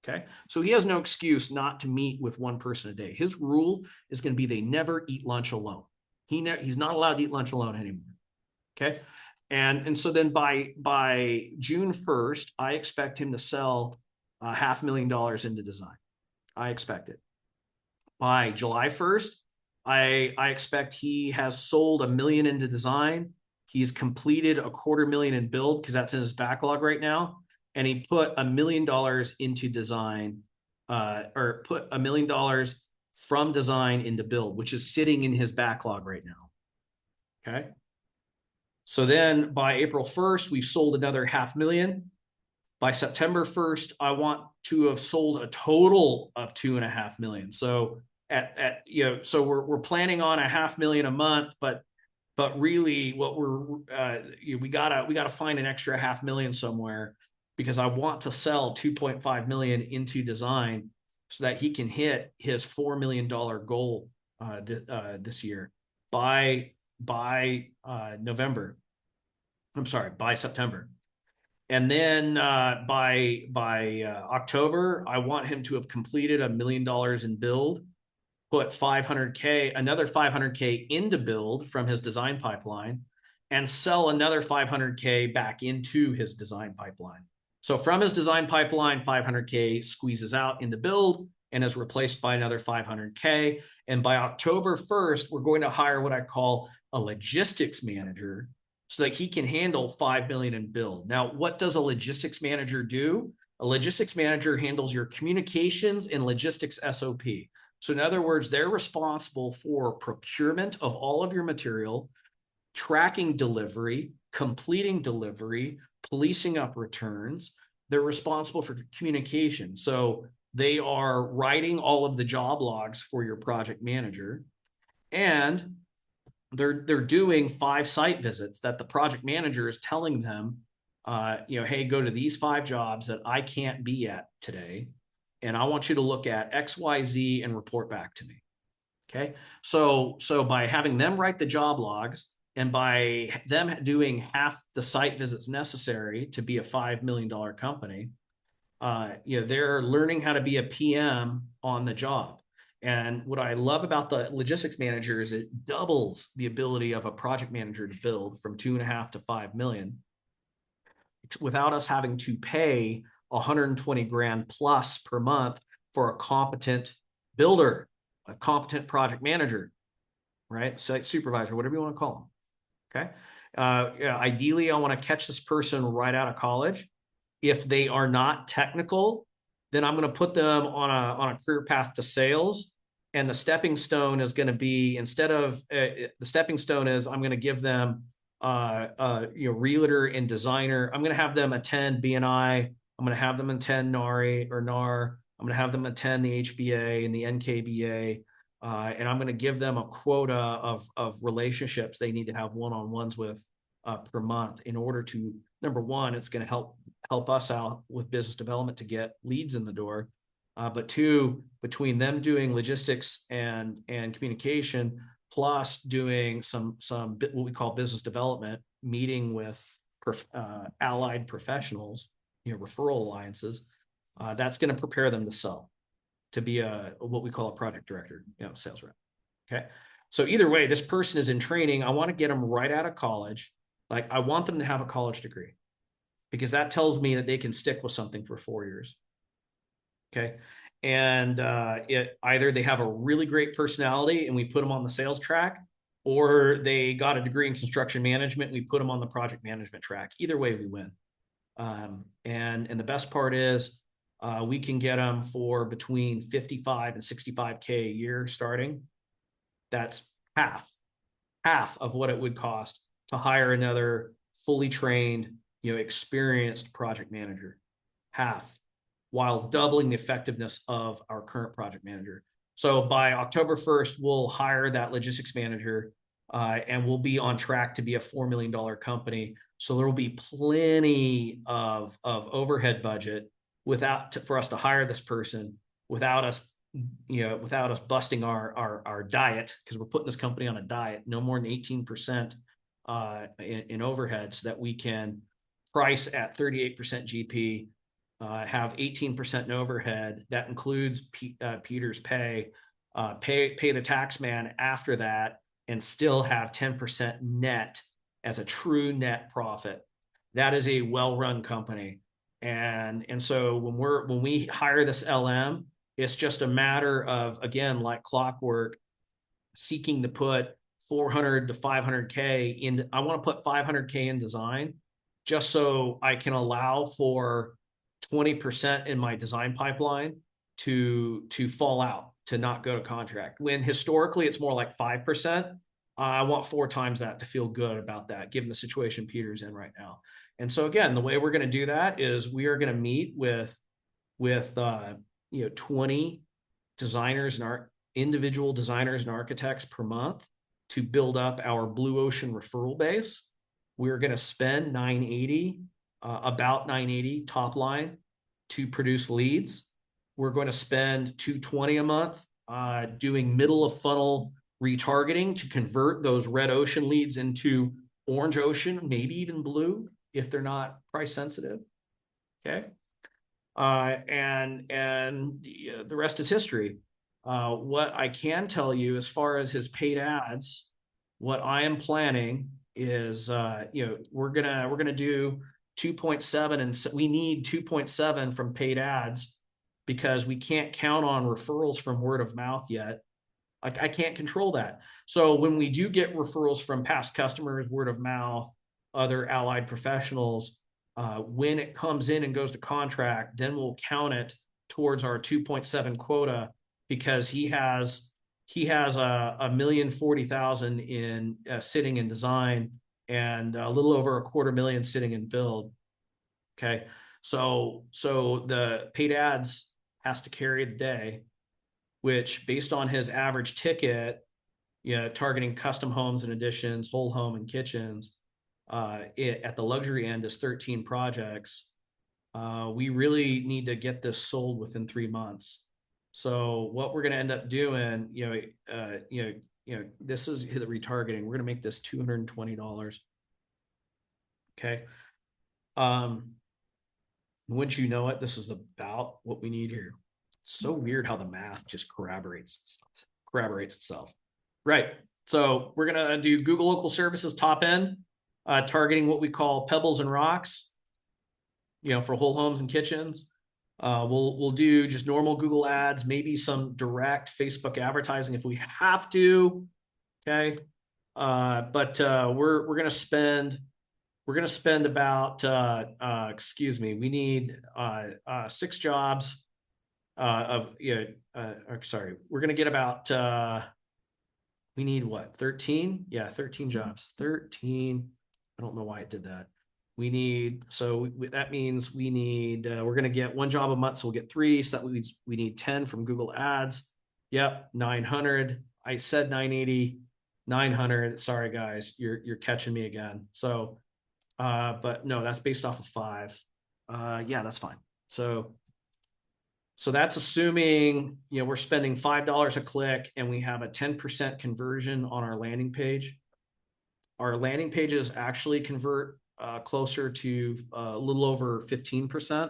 Okay, so he has no excuse not to meet with one person a day. His rule is going to be they never eat lunch alone. He's not allowed to eat lunch alone anymore. Okay, and so then by June 1st, I expect him to sell $500,000 into design. I expect it. By July 1st, I expect he has sold $1 million into design. He's completed $250,000 in build, because that's in his backlog right now. And he put $1 million into design, or put $1 million from design into build, which is sitting in his backlog right now. Okay. So then by April 1st, we've sold another $500,000. By September 1st, I want to have sold a total of $2.5 million. So so we're planning on $500,000 a month, but really what we gotta find an extra $500,000 somewhere, because I want to sell $2.5 million into design so that he can hit his $4 million goal this year by November. I'm sorry, by September. And then by October, I want him to have completed $1 million in build, put another 500K into build from his design pipeline, and sell another 500K back into his design pipeline. So from his design pipeline, 500K squeezes out into build and is replaced by another 500K. And by October 1st, we're going to hire what I call a logistics manager, so that he can handle $5 million in build. Now, what does a logistics manager do? A logistics manager handles your communications and logistics SOP. So in other words, they're responsible for procurement of all of your material, tracking delivery, completing delivery, policing up returns. They're responsible for communication. So they are writing all of the job logs for your project manager, and they're doing 5 site visits that the project manager is telling them, hey, go to these 5 jobs that I can't be at today, and I want you to look at X, Y, Z and report back to me. Okay, so by having them write the job logs, and by them doing half the site visits necessary to be a $5 million company, they're learning how to be a PM on the job. And what I love about the logistics manager is it doubles the ability of a project manager to build from 2.5 to 5 million without us having to pay 120 grand plus per month for a competent builder, a competent project manager, right? Site supervisor, whatever you want to call them. Okay. Ideally, I want to catch this person right out of college. If they are not technical, then I'm going to put them on a career path to sales. And the stepping stone is going to be, instead of the stepping stone is, I'm going to give them realtor and designer. I'm going to have them attend BNI. I'm going to have them attend NARI or NAR. I'm going to have them attend the HBA and the NKBA. And I'm going to give them a quota of relationships they need to have one-on-ones with per month, in order to, number one, it's going to help us out with business development to get leads in the door. But 2, between them doing logistics and communication, plus doing some what we call business development, meeting with allied professionals, referral alliances, that's going to prepare them to sell, to be what we call a project director, sales rep. Okay. So either way, this person is in training. I want to get them right out of college. Like, I want them to have a college degree, because that tells me that they can stick with something for 4 years. Okay. And either they have a really great personality and we put them on the sales track, or they got a degree in construction management and we put them on the project management track. Either way, we win. And the best part is we can get them for between 55 and 65K a year starting. That's half of what it would cost to hire another fully trained, experienced project manager. Half, while doubling the effectiveness of our current project manager. So by October 1st, we'll hire that logistics manager, and we'll be on track to be a $4 million company. So there will be plenty of overhead budget for us to hire this person without us busting our diet, because we're putting this company on a diet, no more than 18% in overhead, so that we can price at 38% GP, have 18% in overhead. That includes Peter's pay the tax man after that, and still have 10% net as a true net profit. That is a well-run company. And so when we hire this LM, it's just a matter of, again, like clockwork, seeking to put 400 to 500K in. I want to put 500K in design, just so I can allow for 20% in my design pipeline to fall out, to not go to contract. When historically it's more like 5%, I want 4 times that to feel good about that, given the situation Peter's in right now. And so again, the way we're going to do that is we are going to meet with 20 designers and individual designers and architects per month to build up our blue ocean referral base. We're going to spend about 980 top line to produce leads. We're going to spend $220 a month doing middle of funnel retargeting to convert those red ocean leads into orange ocean, maybe even blue if they're not price sensitive. Okay. And the rest is history. What I can tell you as far as his paid ads, what I am planning is, we're gonna do 2.7, and we need 2.7 from paid ads, because we can't count on referrals from word of mouth yet. I can't control that. So when we do get referrals from past customers, word of mouth, other allied professionals, when it comes in and goes to contract, then we'll count it towards our 2.7 quota, because he has $1,040,000 in sitting in design, and a little over $250,000 sitting in build. Okay, so the paid ads has to carry the day, which, based on his average ticket, targeting custom homes and additions, whole home and kitchens, at the luxury end is 13 projects. We really need to get this sold within 3 months. So what we're going to end up doing, this is the retargeting. We're going to make this $220. Okay. Wouldn't you know it, this is about what we need here. It's so weird how the math just corroborates itself. Right. So we're going to do Google Local Services top end, targeting what we call pebbles and rocks, for whole homes and kitchens. We'll do just normal Google ads, maybe some direct Facebook advertising if we have to. Okay. But we're going to spend about, we need 6 jobs we're going to get about, we need what, 13? Yeah, 13 jobs. 13. I don't know why it did that. That means we need, we're going to get 1 job a month. So we'll get 3. So that means we need 10 from Google ads. Yep. 900. I said 980, 900. Sorry, guys, you're catching me again. So, but no, that's based off of 5. Yeah, that's fine. So that's assuming, we're spending $5 a click and we have a 10% conversion on our landing page. Our landing pages actually convert closer to a little over 15%.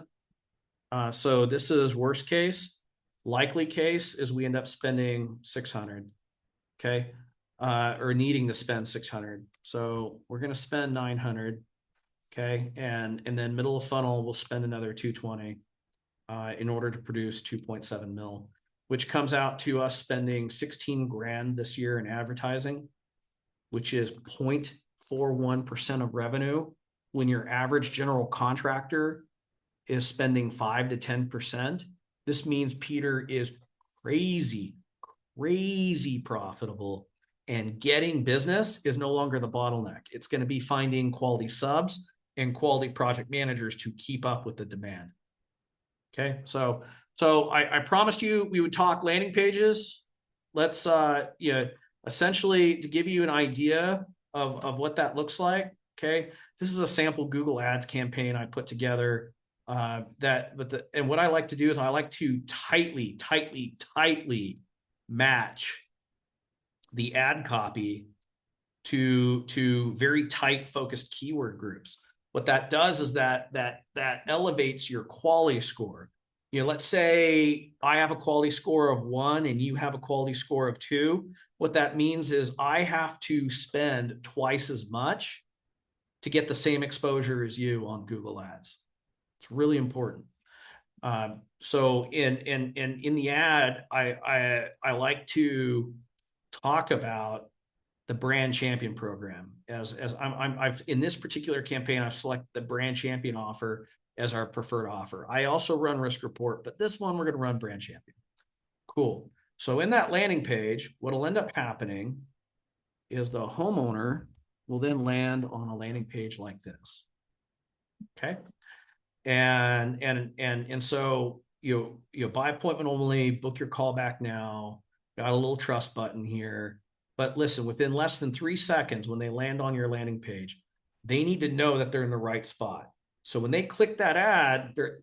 So this is worst case. Likely case is we end up spending 600. Okay. Or needing to spend 600. So we're going to spend 900. Okay. And then middle of funnel, we'll spend another 220 in order to produce 2.7 mil, which comes out to us spending 16 grand this year in advertising, which is 0.41% of revenue, when your average general contractor is spending 5 to 10%. This means Peter is crazy profitable and getting business is no longer the bottleneck. It's going to be finding quality subs and quality project managers to keep up with the demand. Okay, so I promised you we would talk landing pages. Let's essentially to give you an idea of what that looks like. Okay, this is a sample Google Ads campaign I put together. And what I like to do is I like to tightly match the ad copy to very tight focused keyword groups. What that does is that elevates your quality score. Let's say I have a quality score of 1 and you have a quality score of 2. What that means is I have to spend twice as much to get the same exposure as you on Google Ads. It's really important. So in the ad, I like to talk about the brand champion program I've in this particular campaign, I've selected the brand champion offer as our preferred offer. I also run risk report, but this one we're going to run brand champion. Cool. So in that landing page, what'll end up happening is the homeowner will then land on a landing page like this. Okay. And so you by appointment only, book your call back now, got a little trust button here. But listen, within less than 3 seconds, when they land on your landing page, they need to know that they're in the right spot. So when they click that ad, they're,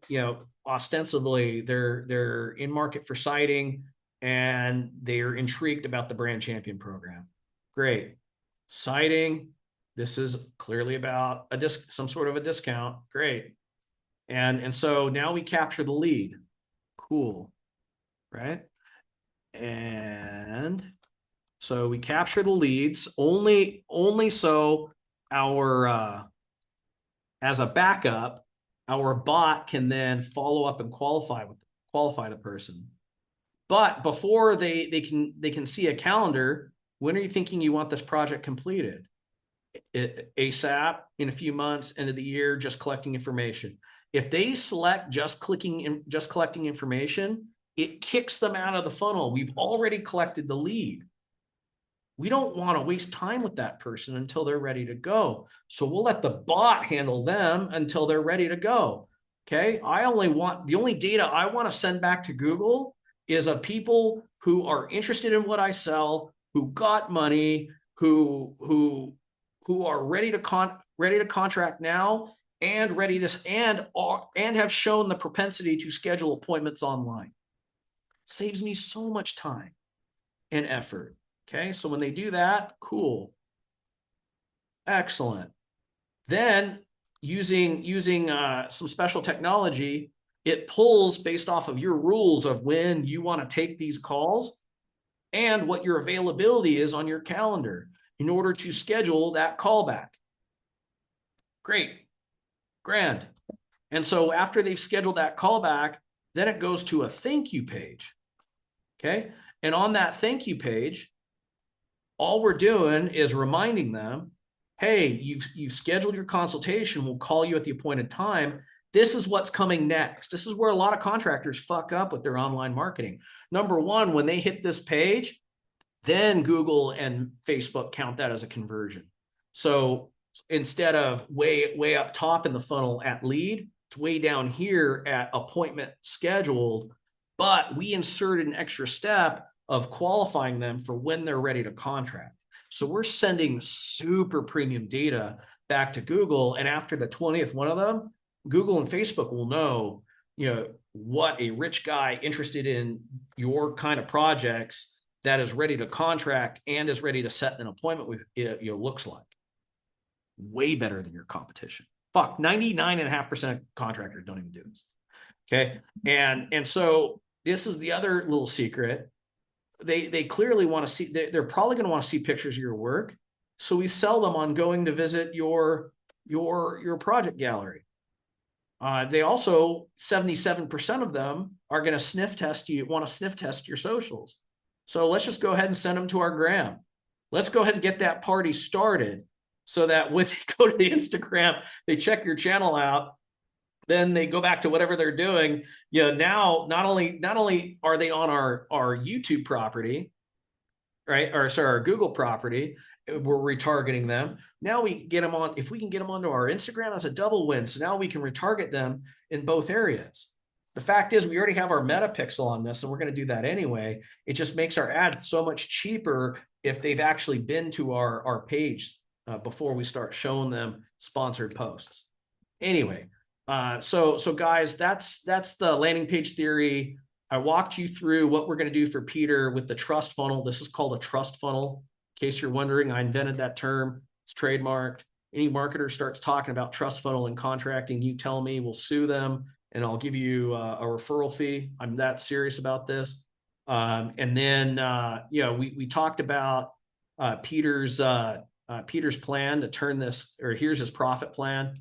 ostensibly they're in market for siting and they're intrigued about the brand champion program. Great. Siting. This is clearly about some sort of a discount. Great. And so now we capture the lead. Cool. Right. And so we capture the leads only so our as a backup, our bot can then follow up and qualify the person. But before they can see a calendar, when are you thinking you want this project completed? ASAP, in a few months, end of the year, just collecting information. If they select just collecting information, it kicks them out of the funnel. We've already collected the lead. We don't want to waste time with that person until they're ready to go. So we'll let the bot handle them until they're ready to go. Okay. The only data I want to send back to Google is of people who are interested in what I sell, who got money, who are ready to contract now and have shown the propensity to schedule appointments online. Saves me so much time and effort. Okay, so when they do that, cool. Excellent. Then using some special technology, it pulls based off of your rules of when you want to take these calls and what your availability is on your calendar in order to schedule that callback. Great. Grand. And so after they've scheduled that callback, then it goes to a thank you page. Okay. And on that thank you page, all we're doing is reminding them, hey, you've scheduled your consultation. We'll call you at the appointed time. This is what's coming next. This is where a lot of contractors fuck up with their online marketing. Number one, when they hit this page, then Google and Facebook count that as a conversion. So instead of way up top in the funnel at lead, it's way down here at appointment scheduled, but we inserted an extra step of qualifying them for when they're ready to contract. So we're sending super premium data back to Google. And after the 20th one of them, Google and Facebook will know, what a rich guy interested in your kind of projects that is ready to contract and is ready to set an appointment with looks like. Way better than your competition. Fuck, 99.5% of contractors don't even do this. Okay. And so this is the other little secret. They clearly want to see, they're probably going to want to see pictures of your work. So we sell them on going to visit your project gallery. They also, 77% of them are going to want to sniff test your socials. So let's just go ahead and send them to our gram. Let's go ahead and get that party started so that when they go to the Instagram, they check your channel out, then they go back to whatever they're doing. Now not only are they on our YouTube property, right? Or sorry, our Google property. We're retargeting them. Now we get them on, if we can get them onto our Instagram, that's a double win. So now we can retarget them in both areas. The fact is, we already have our meta pixel on this, and we're going to do that anyway. It just makes our ads so much cheaper if they've actually been to our page before we start showing them sponsored posts. Anyway, so guys, that's the landing page theory. I walked you through what we're going to do for Peter with the trust funnel. This is called a trust funnel. In case you're wondering, I invented that term. It's trademarked. Any marketer starts talking about trust funnel and contracting, you tell me, we'll sue them, and I'll give you a referral fee. I'm that serious about this. And then, we talked about Peter's plan to turn this, or here's his profit plan,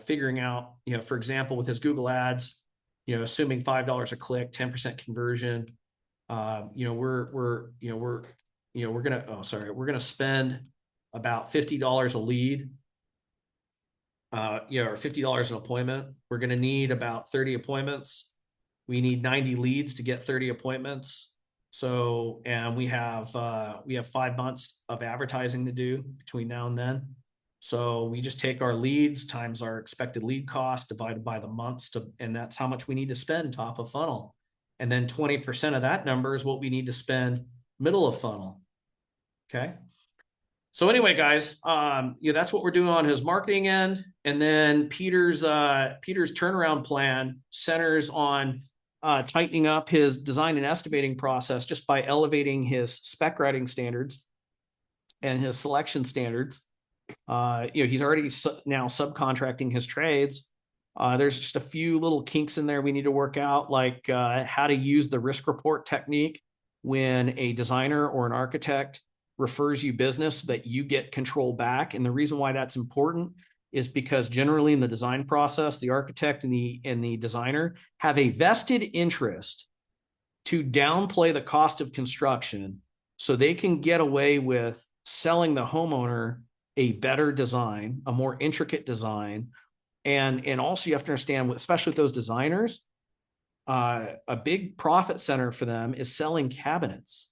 figuring out, for example, with his Google ads, assuming $5 a click, 10% conversion, we're gonna spend about $50 a lead, or $50 an appointment. We're gonna need about 30 appointments. We need 90 leads to get 30 appointments. So, and we have 5 months of advertising to do between now and then. So we just take our leads times our expected lead cost divided by the months and that's how much we need to spend top of funnel. And then 20% of that number is what we need to spend middle of funnel. Okay. So anyway, guys, that's what we're doing on his marketing end. And then Peter's turnaround plan centers on tightening up his design and estimating process just by elevating his spec writing standards and his selection standards. He's already now subcontracting his trades. There's just a few little kinks in there we need to work out, like how to use the risk report technique when a designer or an architect refers you business that you get control back. And the reason why that's important is because generally in the design process, the architect and the designer have a vested interest to downplay the cost of construction so they can get away with selling the homeowner a better design, a more intricate design. And also you have to understand, especially with those designers, a big profit center for them is selling cabinets.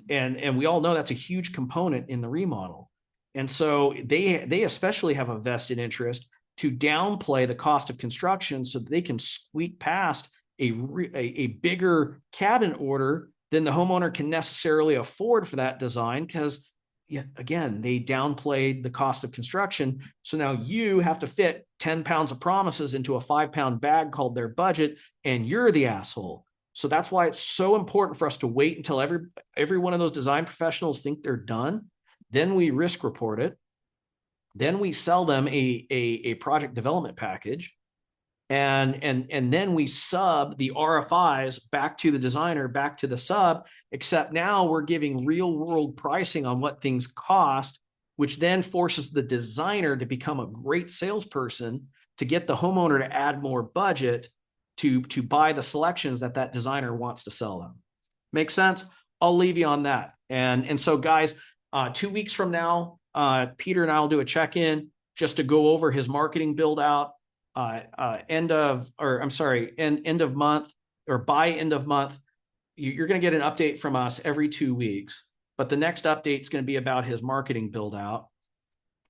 And we all know that's a huge component in the remodel. And so they especially have a vested interest to downplay the cost of construction so that they can squeak past a bigger cabinet order than the homeowner can necessarily afford for that design, because again, they downplayed the cost of construction. So now you have to fit 10 pounds of promises into a 5-pound bag called their budget, and you're the asshole. So that's why it's so important for us to wait until every one of those design professionals think they're done. Then we risk report it. Then we sell them a project development package. And then we sub the RFIs back to the designer, back to the sub, except now we're giving real world pricing on what things cost, which then forces the designer to become a great salesperson to get the homeowner to add more budget to buy the selections that designer wants to sell them. Make sense? I'll leave you on that. And so guys, 2 weeks from now, Peter and I will do a check-in just to go over his marketing build out. End of month, or by end of month, you're going to get an update from us every 2 weeks, but the next update is going to be about his marketing build out.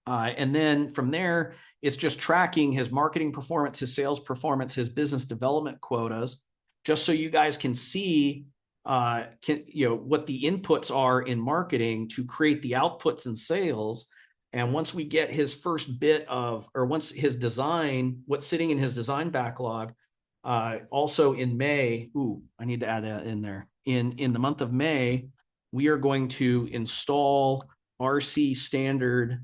And then from there, it's just tracking his marketing performance, his sales performance, his business development quotas, just so you guys can see what the inputs are in marketing to create the outputs in sales. And once we get his first bit of, or once his design, what's sitting in his design backlog, also in May, I need to add that in there. In the month of May, we are going to install RC standard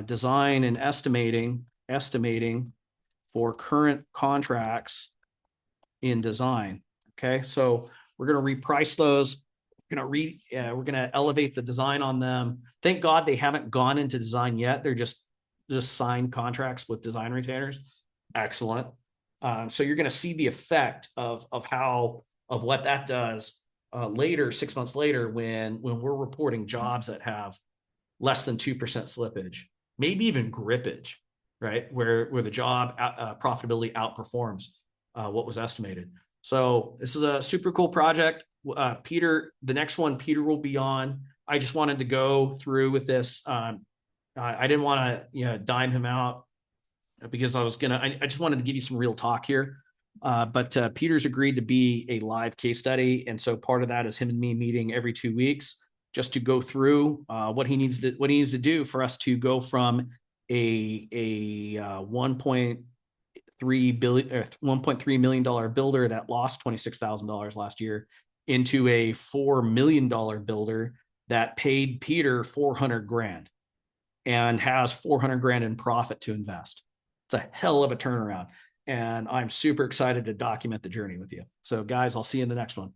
design and estimating for current contracts in design. Okay, so we're going to reprice those. We're going to elevate the design on them. Thank God they haven't gone into design yet. They're just signed contracts with design retainers. Excellent. So you're going to see the effect of what that does later, 6 months later, when we're reporting jobs that have less than 2% slippage, maybe even grippage, right? Where the job profitability outperforms what was estimated. So this is a super cool project. Peter, the next one, Peter will be on. I just wanted to go through with this. I didn't want to, dime him out because I just wanted to give you some real talk here. But Peter's agreed to be a live case study. And so part of that is him and me meeting every 2 weeks just to go through what he needs to do for us to go from a 1.3 million dollar builder that lost $26,000 last year into a $4 million builder that paid Peter 400 grand and has 400 grand in profit to invest. It's a hell of a turnaround. And I'm super excited to document the journey with you. So guys, I'll see you in the next one.